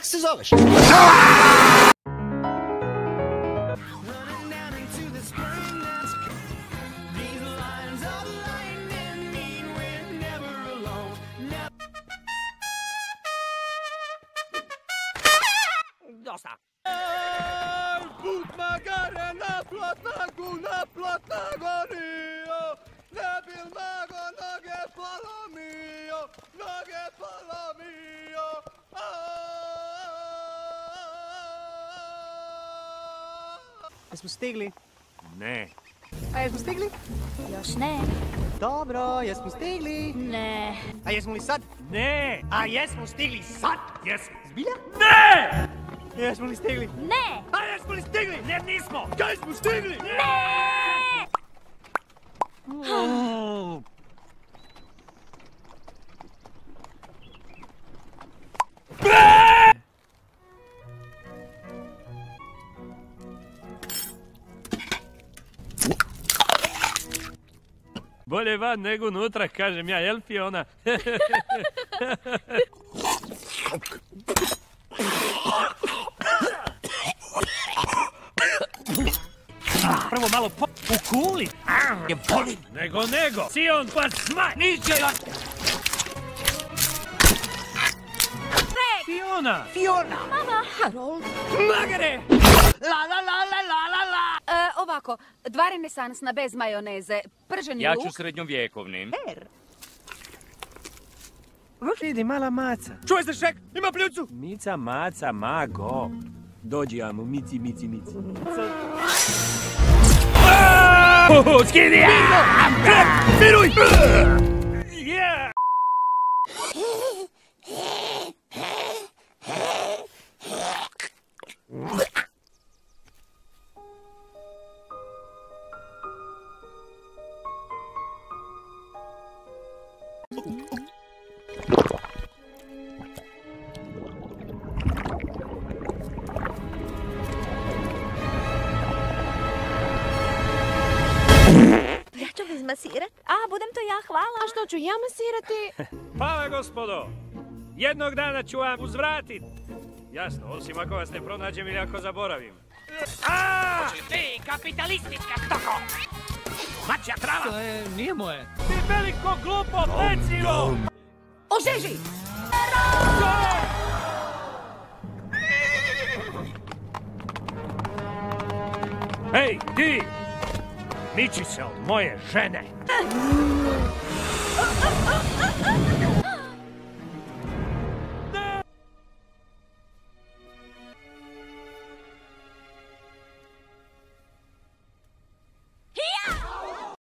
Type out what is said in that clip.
se zoveš? Dosta. Put magare naplatna gonio, ne bil mago noge polomio. Jesmo stigli? Ne. A jesmo stigli? Još ne. Dobro, jesmo stigli? Ne. A jesmo li sad? Ne. A jesmo stigli sad? Jesmo. Zbilja? Ne! Jesmo li stigli? Ne. A jesmo li stigli? Ne, nismo. Kaj smo stigli? Ne! Bolje van nego unutra, kažem ja, jel Fiona? Prvo malo u kuli. Je boli. Nego. Sion pa smaj. Niđe još. Fiona. Mama. Harold. Magare. Ovako, 2 renesansna bez majoneze, prženi Ja luk. ću srednjovjekovni. Vidi, mala maca. Čuj se, Šrek, ima pljucu. Mica, maca, mago. Dođi, amo, mici. Skidi! Šrek, miruj! Yeah! Ja ću vas masirat. A, budem to ja, hvala. A što ću ja masirati? Hvala, gospodo. Jednog dana ću vam uzvratit. Jasno, osim ako vas ne pronađem ili ako zaboravim. Ti, kapitalistička stoko! Mačja trava! To nije moje. Ti veliko glupo pecivo! Ožeži! Hej, ti! Miči se od moje žene!